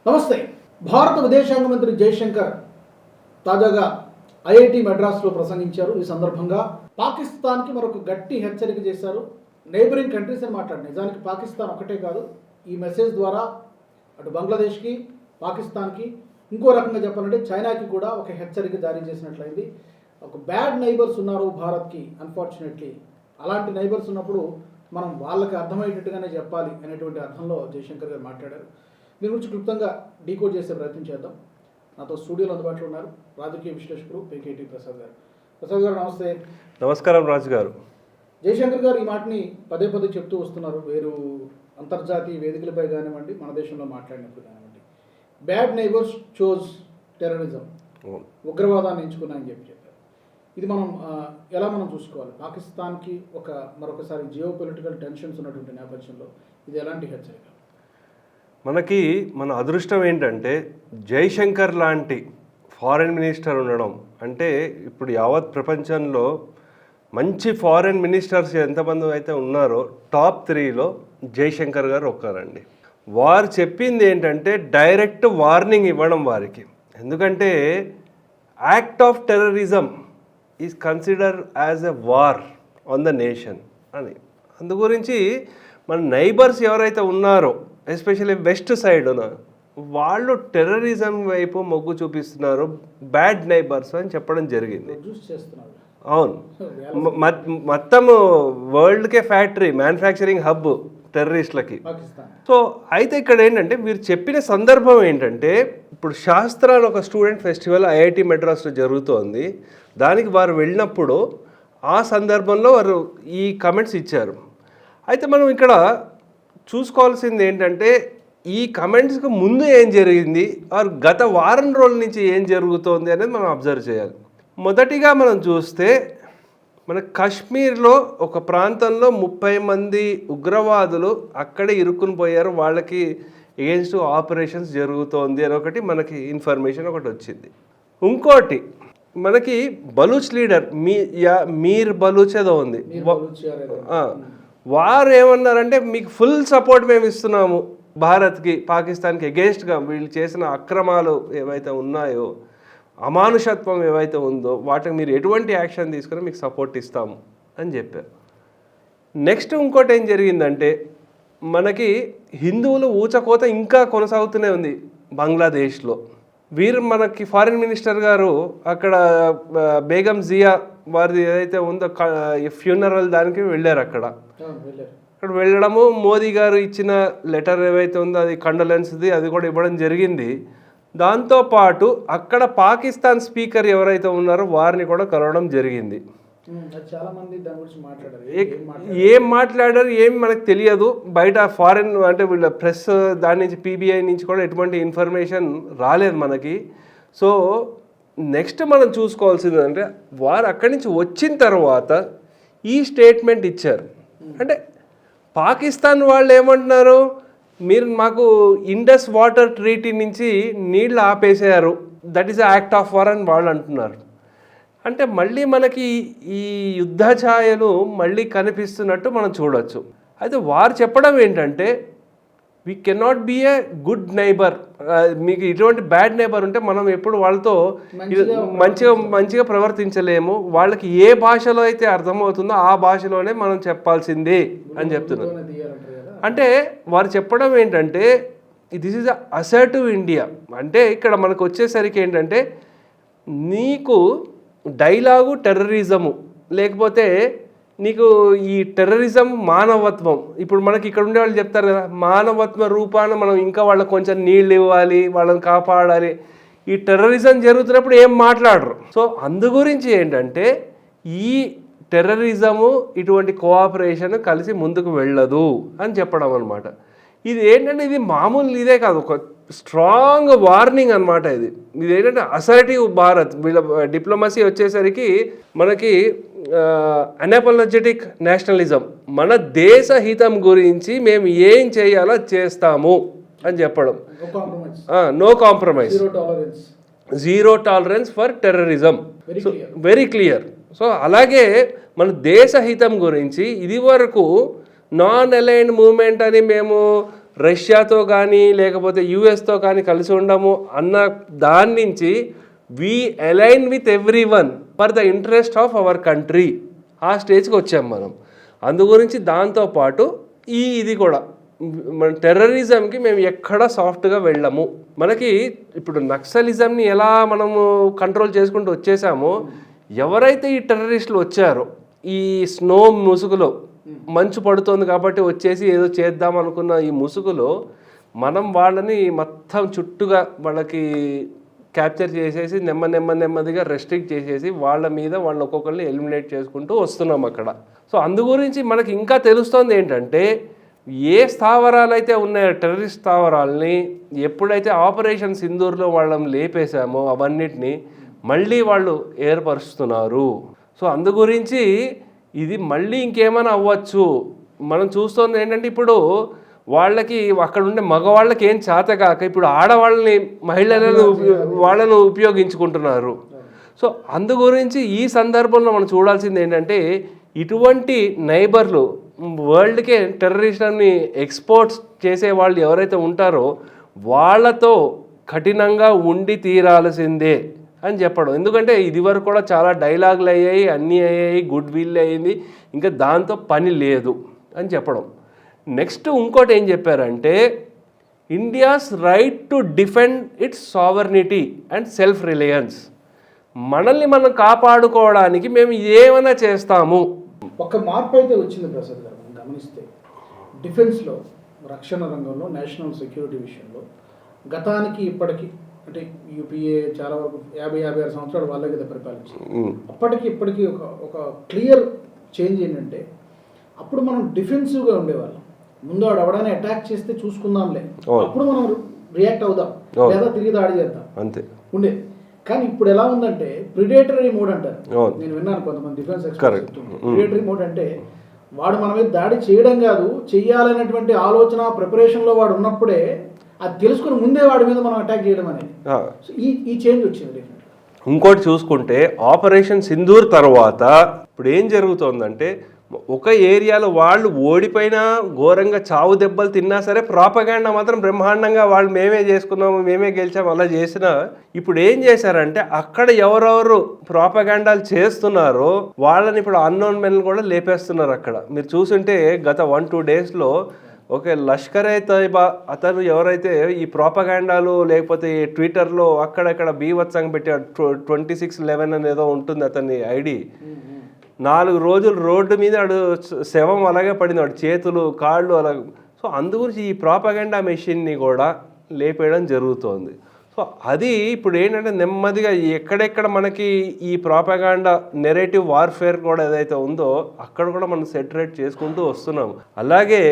నమస్తే. భారత విదేశాంగ మంత్రి జయశంకర్ తాజాగా ఐఐటి మెడ్రాస్లో ప్రసంగించారు. ఈ సందర్భంగా పాకిస్తాన్కి మరొక గట్టి హెచ్చరిక చేశారు. నైబరింగ్ కంట్రీస్ అని మాట్లాడు. నిజానికి పాకిస్తాన్ ఒకటే కాదు, ఈ మెసేజ్ ద్వారా అటు బంగ్లాదేశ్కి, పాకిస్తాన్కి, ఇంకో రకంగా చెప్పాలంటే చైనాకి కూడా ఒక హెచ్చరిక జారీ చేసినట్లయింది. ఒక బ్యాడ్ నైబర్స్ ఉన్నారు భారత్కి, అన్ఫార్చునేట్లీ. అలాంటి నైబర్స్ ఉన్నప్పుడు మనం వాళ్ళకి అర్థమయ్యేటట్టుగానే చెప్పాలి అనేటువంటి అర్థంలో జయశంకర్ గారు మాట్లాడారు. దీని గురించి క్లుప్తంగా డీకోడ్ చేసే ప్రయత్నం చేద్దాం. నాతో స్టూడియోలో అందుబాటులో ఉన్నారు రాజకీయ విశ్లేషకులు PKT ప్రసాద్ గారు. ప్రసాద్ గారు నమస్తే. నమస్కారం రాజు గారు. జయశంకర్ గారు ఈ మాటని పదే పదే చెప్తూ వస్తున్నారు. వేరు అంతర్జాతీయ వేదికలపై కానివ్వండి, మన దేశంలో మాట్లాడినప్పుడు కానివ్వండి, బ్యాడ్ నైబర్స్ చోజ్ టెర్రరిజం, ఉగ్రవాదాన్ని ఎంచుకున్నాయని చెప్పారు. ఇది మనం ఎలా చూసుకోవాలి? పాకిస్తాన్కి మరొకసారి జియో పొలిటికల్ టెన్షన్స్ ఉన్నటువంటి నేపథ్యంలో ఇది ఎలాంటి హెచ్చరిక? మన అదృష్టం ఏంటంటే జైశంకర్ లాంటి ఫారెన్ మినిస్టర్ ఉండడం. అంటే ఇప్పుడు యావత్ ప్రపంచంలో మంచి ఫారెన్ మినిస్టర్స్ ఎంతమంది అయితే ఉన్నారో టాప్ 3లో జైశంకర్ గారు ఒక్కరండి. వారు చెప్పింది ఏంటంటే డైరెక్ట్ వార్నింగ్ ఇవ్వడం వారికి. ఎందుకంటే act of terrorism is consider as a war on the nation అని. అందు గురించి మన నైబర్స్ ఎవరైతే ఉన్నారో ఎస్పెషల్లీ వెస్ట్ సైడ్ వాళ్ళు టెర్రరిజం వైపు మొగ్గు చూపిస్తున్నారు, బ్యాడ్ నైబర్స్ అని చెప్పడం జరిగింది. అవును, మొత్తం వరల్డ్కే ఫ్యాక్టరీ, మ్యానుఫ్యాక్చరింగ్ హబ్ టెర్రరిస్టులకి. సో అయితే ఇక్కడ ఏంటంటే మీరు చెప్పిన సందర్భం ఏంటంటే, ఇప్పుడు శాస్త్రాలు ఒక స్టూడెంట్ ఫెస్టివల్ ఐఐటి మెడ్రాస్లో జరుగుతోంది. దానికి వారు వెళ్ళినప్పుడు ఆ సందర్భంలో వారు ఈ కమెంట్స్ ఇచ్చారు. అయితే మనం ఇక్కడ చూసుకోవాల్సింది ఏంటంటే ఈ కమెంట్స్కి ముందు ఏం జరిగింది, ఆర్ గత వారం రోజుల నుంచి ఏం జరుగుతోంది అనేది మనం అబ్జర్వ్ చేయాలి. మొదటిగా మనం చూస్తే మన కాశ్మీర్లో ఒక ప్రాంతంలో 30 మంది ఉగ్రవాదులు అక్కడే ఇరుక్కుని పోయారు, వాళ్ళకి ఎగెన్స్ట్ ఆపరేషన్స్ జరుగుతోంది అని ఒకటి మనకి ఇన్ఫర్మేషన్ ఒకటి వచ్చింది. ఇంకోటి మనకి బలూచ్ లీడర్ మీర్ బలూచ్ ఏదో ఉంది, వారు ఏమన్నారంటే మీకు ఫుల్ సపోర్ట్ మేము ఇస్తున్నాము భారత్కి, పాకిస్తాన్కి ఎగెన్స్ట్గా వీళ్ళు చేసిన అక్రమాలు ఏవైతే ఉన్నాయో, అమానుషత్వం ఏవైతే ఉందో వాటికి మీరు ఎటువంటి యాక్షన్ తీసుకుని మీకు సపోర్ట్ ఇస్తాము అని చెప్పారు. నెక్స్ట్ ఇంకోటి ఏం జరిగిందంటే మనకి హిందువులు ఊచకోత ఇంకా కొనసాగుతూనే ఉంది బంగ్లాదేశ్లో. మనకి ఫారిన్ మినిస్టర్ గారు అక్కడ బేగం జియా వారిది ఏదైతే ఉందో ఫ్యూనరల్ దానికి వెళ్ళారు. అక్కడ వెళ్ళడము మోదీ గారు ఇచ్చిన లెటర్ ఏవైతే ఉందో అది కండోలెన్స్ది, అది కూడా ఇవ్వడం జరిగింది. దాంతోపాటు అక్కడ పాకిస్తాన్ స్పీకర్ ఎవరైతే ఉన్నారో వారిని కూడా కలవడం జరిగింది. ఏం మాట్లాడారు ఏం మనకు తెలియదు. బయట ఫారెన్ అంటే వీళ్ళ ప్రెస్ దాని నుంచి PBI నుంచి కూడా ఎటువంటి ఇన్ఫర్మేషన్ రాలేదు మనకి. సో నెక్స్ట్ మనం చూసుకోవాల్సింది అంటే వారు అక్కడి నుంచి వచ్చిన తర్వాత ఈ స్టేట్మెంట్ ఇచ్చారు. అంటే పాకిస్తాన్ వాళ్ళు ఏమంటున్నారు, మీరు మాకు ఇండస్ వాటర్ ట్రీటీ నుంచి నీళ్ళు ఆపేసారు, that is act of war అని వాళ్ళు అంటున్నారు. అంటే మళ్ళీ మనకి ఈ యుద్ధ ఛాయలు మళ్ళీ కనిపిస్తున్నట్టు మనం చూడవచ్చు. అయితే వారు చెప్పడం ఏంటంటే we cannot be a good neighbour, మీకు ఇటువంటి బ్యాడ్ నైబర్ ఉంటే మనం ఎప్పుడు వాళ్ళతో మంచిగా ప్రవర్తించలేము, వాళ్ళకి ఏ భాషలో అయితే అర్థమవుతుందో ఆ భాషలోనే మనం చెప్పాల్సింది అని చెప్తున్నారు. అంటే వారు చెప్పడం ఏంటంటే దిస్ ఈజ్ అసర్టివ్ ఇండియా. అంటే ఇక్కడ మనకు వచ్చేసరికి ఏంటంటే నీకు డైలాగు టెర్రరిజము, లేకపోతే నీకు ఈ టెర్రరిజం మానవత్వం. ఇప్పుడు మనకి ఇక్కడ ఉండే వాళ్ళు చెప్తారు కదా, మానవత్వ రూపాన మనం ఇంకా వాళ్ళకి కొంచెం నీళ్ళు ఇవ్వాలి, వాళ్ళని కాపాడాలి. ఈ టెర్రరిజం జరుగుతున్నప్పుడు ఏం మాట్లాడరు. సో అందు గురించి ఏంటంటే ఈ టెర్రరిజము ఇటువంటి కోఆపరేషన్ కలిసి ముందుకు వెళ్ళదు అని చెప్పడం అనమాట. ఇది ఏంటంటే ఇది మామూలు ఇదే కాదు, ఒక స్ట్రాంగ్ వార్నింగ్ అనమాట. ఇది ఏంటంటే అసర్టివ్ భారత్. వీళ్ళ డిప్లొమసీ వచ్చేసరికి మనకి అనపాలజెటిక్ నేషనలిజం, మన దేశ హితం గురించి మేము ఏం చేయాలో చేస్తాము అని చెప్పడం. No compromise, zero tolerance for terrorism, very clear. So అలాగే మన దేశ హితం గురించి ఇది వరకు నాన్ అలైన్డ్ మూవ్మెంట్ అని మేము రష్యాతో కానీ లేకపోతే యుఎస్తో కానీ కలిసి ఉండము అన్న దాని నుంచి we align with every one for the interest of our country, ఆ స్టేజ్కి వచ్చాం మనం. అందు గురించి దాంతోపాటు ఇది కూడా మన టెర్రరిజంకి మేము ఎక్కడ సాఫ్ట్గా వెళ్ళము. మనకి ఇప్పుడు నక్సలిజంని ఎలా మనము కంట్రోల్ చేసుకుంటూ వచ్చేసామో, ఎవరైతే ఈ టెర్రరిస్టులు వచ్చారో ఈ స్నో ముసుగులో, మంచు పడుతుంది కాబట్టి వచ్చేసి ఏదో చేద్దాం అనుకున్న ఈ ముసుగులో మనం వాళ్ళని మొత్తం చుట్టుగా వాళ్ళకి క్యాప్చర్ చేసేసి నెమ్మదిగా రెస్ట్రిక్ట్ చేసేసి వాళ్ళ మీద వాళ్ళు ఒక్కొక్కరిని ఎలిమినేట్ చేసుకుంటూ వస్తున్నాం అక్కడ. సో అందు గురించి మనకి ఇంకా తెలుస్తోంది ఏంటంటే, ఏ స్థావరాలు అయితే ఉన్నాయో టెర్రరిస్ట్ స్థావరాలని ఎప్పుడైతే ఆపరేషన్ సింధూర్లో వాళ్ళని లేపేశామో అవన్నిటిని మళ్ళీ వాళ్ళు ఏర్పరుస్తున్నారు. సో అందు గురించి ఇది మళ్ళీ ఇంకేమైనా అవ్వచ్చు. మనం చూస్తుంది ఏంటంటే, ఇప్పుడు వాళ్ళకి అక్కడ ఉండే మగవాళ్ళకి ఏం చేతగాక ఇప్పుడు ఆడవాళ్ళని మహిళలను వాళ్ళను ఉపయోగించుకుంటున్నారు. సో అందు గురించి ఈ సందర్భంలో మనం చూడాల్సింది ఏంటంటే, ఇటువంటి నైబర్లు వరల్డ్కే టెర్రరిస్ట్ని ఎక్స్పోర్ట్స్ చేసే వాళ్ళు ఎవరైతే ఉంటారో వాళ్ళతో కఠినంగా ఉండి తీరాల్సిందే అని చెప్పడం. ఎందుకంటే ఇదివరకు కూడా చాలా డైలాగులు అయ్యాయి, అన్నీ అయ్యాయి, గుడ్ విల్ అయ్యింది, ఇంకా దాంతో పని లేదు అని చెప్పడం. నెక్స్ట్ ఇంకోటి ఏం చెప్పారంటే, India's right to defend it's sovereignty and self Reliance. మనల్ని మనం కాపాడుకోవడానికి మేము ఏమైనా చేస్తాము. ఒక మార్పు అయితే వచ్చింది ప్రసాద్ గారు. మనం గమనిస్తే డిఫెన్స్లో, రక్షణ రంగంలో, నేషనల్ సెక్యూరిటీ విషయంలో గతానికి ఇప్పటికి అంటే యూపీఏ చాలా వరకు 50-56 సంవత్సరాలు వాళ్ళే కదా పరిపాలించారు. అప్పటికి ఇప్పటికీ ఒక క్లియర్ చేంజ్ ఏంటంటే, అప్పుడు మనం డిఫెన్సివ్గా ఉండేవాళ్ళం. ముందు వాడు ఎవడైనా అటాక్ చేస్తే చూసుకుందాంలే, అప్పుడు మనం రియాక్ట్ అవుదాం లేదా తిరిగి దాడి చేద్దాం అంతే ఉండే. కానీ ఇప్పుడు ఎలా ఉందంటే ప్రిడేటరీ మోడ్ అంటారు. నేను విన్నాను కొంతమంది డిఫెన్స్ ఎక్స్పర్ట్స్. ప్రిడేటరీ మోడ్ అంటే వాడు మన మీద దాడి చేయడం కాదు, చెయ్యాలనేటువంటి ఆలోచన ప్రిపరేషన్లో వాడు ఉన్నప్పుడే అది తెలుసుకుని ముందే వాడి మీద మనం అటాక్ చేయడం అనేది ఈ చేంజ్ వచ్చింది. ఇంకోటి చూసుకుంటే ఆపరేషన్ సింధూర్ తర్వాత ఇప్పుడు ఏం జరుగుతోందంటే, ఒక ఏరియాలో వాళ్ళు ఓడిపోయినా ఘోరంగా చావు దెబ్బలు తిన్నా సరే ప్రాపగాండా మాత్రం బ్రహ్మాండంగా వాళ్ళు మేమే చేసుకున్నాము, మేమే గెలిచాము అలా చేసినా, ఇప్పుడు ఏం చేశారంటే అక్కడ ఎవరెవరు ప్రాపగాండాలు చేస్తున్నారో వాళ్ళని ఇప్పుడు అన్నోన్ మెన్ కూడా లేపేస్తున్నారు అక్కడ. మీరు చూసుంటే గత 1-2 డేస్లో ఒక లష్కరే తైబా అతను ఎవరైతే ఈ ప్రాపగాండాలు లేకపోతే ట్విట్టర్లో అక్కడక్కడ బీవత్సంగా పెట్టాడు, 2611 అనేదో ఉంటుంది అతని ఐడి. 4 రోజులు రోడ్డు మీద వాడు శవం అలాగే పడింది, వాడు చేతులు కాళ్ళు అలా. సో అందు గురించి ఈ ప్రాపగాండా మెషిన్ని కూడా లేపేయడం జరుగుతోంది. సో అది ఇప్పుడు ఏంటంటే నెమ్మదిగా ఎక్కడెక్కడ మనకి ఈ ప్రాపగాండా నెరేటివ్ వార్ఫేర్ కూడా ఏదైతే ఉందో అక్కడ కూడా మనం సెటరేట్ చేసుకుంటూ వస్తున్నాం. అలాగే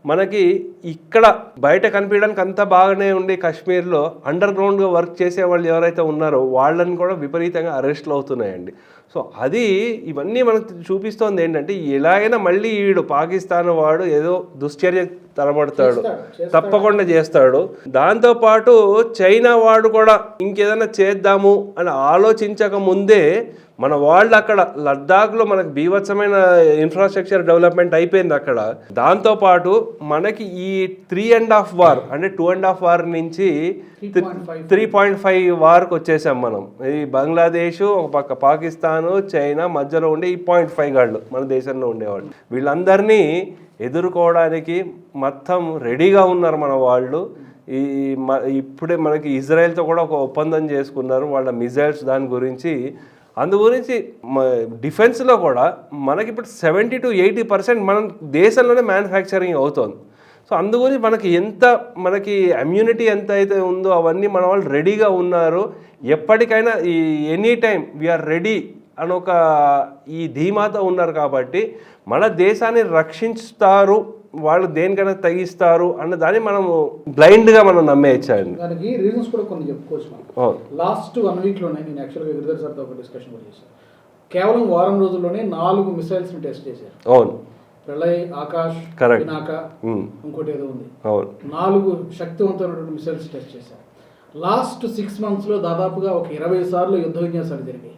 మనకి ఇక్కడ బయట కనిపించడానికి అంతా బాగానే ఉండి కాశ్మీర్లో అండర్ గ్రౌండ్గా వర్క్ చేసే వాళ్ళు ఎవరైతే ఉన్నారో వాళ్ళని కూడా విపరీతంగా అరెస్ట్లు అవుతున్నాయండి. సో అది ఇవన్నీ మనకు చూపిస్తోంది ఏంటంటే, ఎలాగైనా మళ్ళీ వీడు పాకిస్తాన్ వాడు ఏదో దుశ్చర్య తలబడతాడు, తప్పకుండా చేస్తాడు. దాంతోపాటు చైనా వాడు కూడా ఇంకేదైనా చేద్దాము అని ఆలోచించక ముందే మన వాళ్ళు అక్కడ లద్దాఖ్లో మనకు బీభత్సమైన ఇన్ఫ్రాస్ట్రక్చర్ డెవలప్మెంట్ అయిపోయింది అక్కడ. దాంతోపాటు మనకి ఈ 3.5 వార్ అంటే 2.5 వార్ నుంచి 3.5 వార్కి వచ్చేసాం మనం. ఈ బంగ్లాదేశ్ ఒక పక్క, పాకిస్తాను, చైనా మధ్యలో ఉండే ఈ 0.5 గాళ్ళు మన దేశంలో ఉండేవాళ్ళు. వీళ్ళందరినీ ఎదుర్కోవడానికి మొత్తం రెడీగా ఉన్నారు మన వాళ్ళు. ఇప్పుడే మనకి ఇజ్రాయెల్తో కూడా ఒక ఒప్పందం చేసుకున్నారు వాళ్ళ మిజైల్స్ దాని గురించి. అందు గురించి డిఫెన్స్లో కూడా మనకి ఇప్పుడు 70-80% మన దేశంలోనే మ్యానుఫ్యాక్చరింగ్ అవుతుంది. సో అందు గురించి మనకి ఇమ్యూనిటీ ఎంత అయితే ఉందో అవన్నీ మన వాళ్ళు రెడీగా ఉన్నారు. ఎప్పటికైనా ఈ ఎనీ టైం వీఆర్ రెడీ అని ఒక ఈ ధీమాతో ఉన్నారు. కాబట్టి మన దేశాన్ని రక్షిస్తారు, వాళ్ళు దేనికైనా తగ్గిస్తారు అన్న దాన్ని మనము బ్లైండ్గా మనం నమ్మేయచ్చండి. దానికి రీజన్స్ కూడా కొన్ని చెప్పుకోవచ్చు. లాస్ట్ 1 వీక్లోనే నేను యాక్చువల్గా గిరిధర్ సార్తో ఒక డిస్కషన్ కూడా చేశాను. కేవలం వారం రోజుల్లోనే 4 మిసైల్స్ని టెస్ట్ చేశారు. అవును, ప్రళయ్, ఆకాష్, పినాక, ఇంకోటి ఏదో ఉంది. 4 శక్తివంతమైనటువంటి మిసైల్స్ టెస్ట్ చేశారు. లాస్ట్ 6 monthsలో దాదాపుగా ఒక 20 సార్లు యుద్ధ విన్యాసాలు జరిగాయి.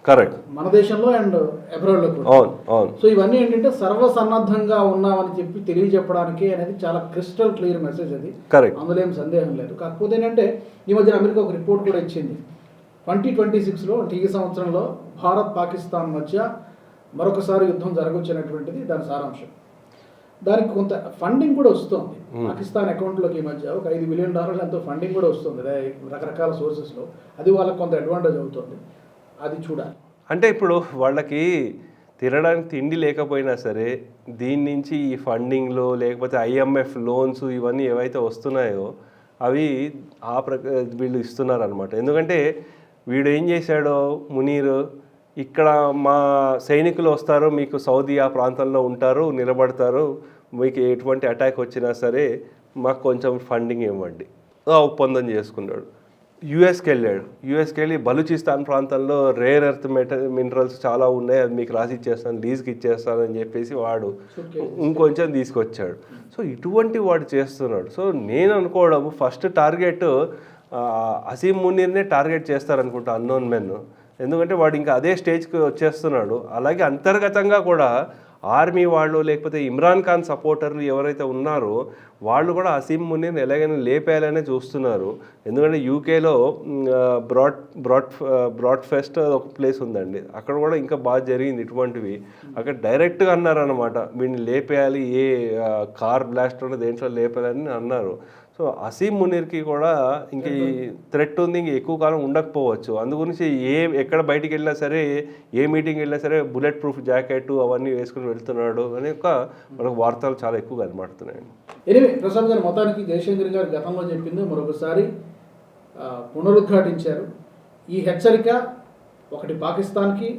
కరెక్ట్. మన దేశంలో అండ్ అబ్రాడ్ లో కూడా. అవును అవును. సో ఇవన్నీ ఏంటంటే సర్వసన్నద్ధంగా ఉన్నామని చెప్పి తెలియజెప్పడానికి అనేది చాలా క్రిస్టల్ క్లియర్ మెసేజ్ అది. కరెక్ట్. అందులో ఏం సందేహం లేదు. కాకపోతే ఏంటంటే ఈ మధ్యన అమెరికా ఒక రిపోర్ట్ కూడా ఇచ్చింది. 2026లో అంటే ఈ సంవత్సరంలో భారత్ పాకిస్తాన్ మధ్య మరొకసారి యుద్ధం జరగొచ్చినటువంటిది దాని సారాంశం. దానికి కొంత ఫండింగ్ కూడా వస్తుంది పాకిస్తాన్ అకౌంట్లోకి. ఈ మధ్య ఒక $5 బిలియన్ ఎంతో ఫండింగ్ కూడా వస్తుంది రకరకాల సోర్సెస్లో. అది వాళ్ళకి కొంత అడ్వాంటేజ్ అవుతుంది. అది చూడాలి. అంటే ఇప్పుడు వాళ్ళకి తినడానికి తిండి లేకపోయినా సరే దీని నుంచి ఈ ఫండింగ్లో లేకపోతే IMF లోన్స్ ఇవన్నీ ఏవైతే వస్తున్నాయో అవి వీళ్ళు ఇస్తున్నారనమాట. ఎందుకంటే వీడు ఏం చేశాడో మునీర్, ఇక్కడ మా సైనికులు వస్తారు, మీకు సౌదీ ఆ ప్రాంతంలో ఉంటారు, నిలబడతారు, మీకు ఎటువంటి అటాక్ వచ్చినా సరే మాకు కొంచెం ఫండింగ్ ఇవ్వండి, ఒప్పందం చేసుకున్నాడు. యుఎస్కి వెళ్ళి బలూచిస్తాన్ ప్రాంతంలో రేర్ ఎర్త్ మినరల్స్ చాలా ఉన్నాయి, అది మీకు రాసి ఇచ్చేస్తాను, లీజ్కి ఇచ్చేస్తాను అని చెప్పేసి వాడు ఇంకొంచెం తీసుకొచ్చాడు. సో ఇటువంటి వాడు చేస్తున్నాడు. సో నేను అనుకోవడం ఫస్ట్ టార్గెట్ అసీం మునీర్నే టార్గెట్ చేస్తారనుకుంటా అన్నోన్ మెన్. ఎందుకంటే వాడు ఇంకా అదే స్టేజ్కి వచ్చేస్తున్నాడు. అలాగే అంతర్గతంగా కూడా ఆర్మీ వాళ్ళు లేకపోతే ఇమ్రాన్ ఖాన్ సపోర్టర్లు ఎవరైతే ఉన్నారో వాళ్ళు కూడా అసీం మునీర్ని ఎలాగైనా లేపేయాలనే చూస్తున్నారు. ఎందుకంటే యూకేలో బ్రాడ్ ఫెస్ట్ ఒక ప్లేస్ ఉందండి, అక్కడ కూడా ఇంకా బాగా జరిగింది ఇటువంటివి. అక్కడ డైరెక్ట్గా అన్నారనమాట వీడిని లేపేయాలి, ఏ కార్ బ్లాస్ట్ ఉన్న దేంట్లో లేపేయాలని అన్నారు. సో అసీం మునీర్కి కూడా ఇంక ఈ థ్రెట్ ఉంది, ఇంక ఎక్కువ కాలం ఉండకపోవచ్చు. అందుగురించి ఎక్కడ బయటికి వెళ్ళినా సరే, ఏ మీటింగ్ వెళ్ళినా సరే బుల్లెట్ ప్రూఫ్ జాకెట్ అవన్నీ వేసుకుని వెళ్తున్నాడు అని మనకు వార్తలు చాలా ఎక్కువగా కనబడుతున్నాయి. ఎనివే ప్రసాద్ గారు, మొత్తానికి జయశంకర్ గారు గతంలో చెప్పింది మరొకసారి పునరుద్ఘాటించారు. ఈ హెచ్చరిక ఒకటి పాకిస్తాన్కి,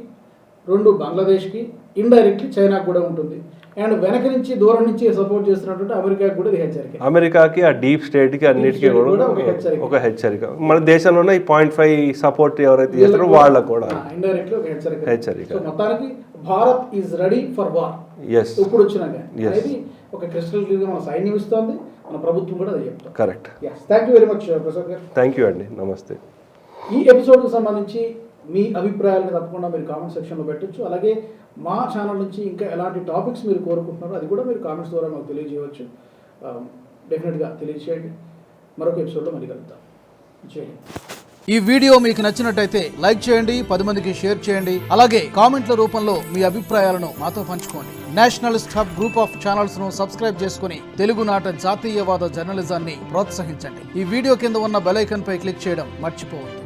2 బంగ్లాదేశ్కి, ఇండైరెక్ట్లీ చైనాకు కూడా ఉంటుంది. అండ్ వెనక నుంచి దూరం నుంచి సపోర్ట్ చేస్తున్నటువంటి అమెరికాకి కూడా ఇది హెచ్చరిక. అమెరికాకి, ఆ డీప్ స్టేట్కి అన్నిటికీ కూడా ఒక హెచ్చరిక. మన దేశంలోనే ఈ 0.5 సపోర్ట్ ఎవరైతే చేస్తారో వాళ్ళకు కూడా ఇండైరెక్ట్లీ ఒక హెచ్చరిక. మొత్తానికి Bharat is ready for war. ఇప్పుడు వచ్చినాక అనేది ఒక క్రిస్టల్ క్లియర్గా మన సైన్యం ఇస్తోంది, మన ప్రభుత్వం కూడా అది చెప్తాం. Correct. Thank you very much Prasad గారు. థ్యాంక్ యూ అండి, నమస్తే. ఈ ఎపిసోడ్కి సంబంధించి మీ అభిప్రాయాలను తప్పకుండా మీరు కామెంట్ సెక్షన్లో పెట్టచ్చు. అలాగే మా ఛానల్ నుంచి ఇంకా ఎలాంటి టాపిక్స్ మీరు కోరుకుంటున్నారో అది కూడా మీరు కామెంట్స్ ద్వారా మాకు తెలియజేయవచ్చు. డెఫినెట్గా తెలియజేయండి. మరొక ఎపిసోడ్లో మళ్ళీ కలుద్దాం. జై హింద్. ఈ వీడియో మీకు నచ్చినట్టయితే లైక్ చేయండి, 10 మందికి షేర్ చేయండి. అలాగే కామెంట్ల రూపంలో మీ అభిప్రాయాలను మాతో పంచుకోండి. Nationalist hub group of channels ను సబ్స్క్రైబ్ చేసుకుని తెలుగునాట జాతీయవాద జర్నలిజాన్ని ప్రోత్సహించండి. ఈ వీడియో కింద ఉన్న బెల్ ఐకాన్ పై క్లిక్ చేయడం మర్చిపోవద్దు.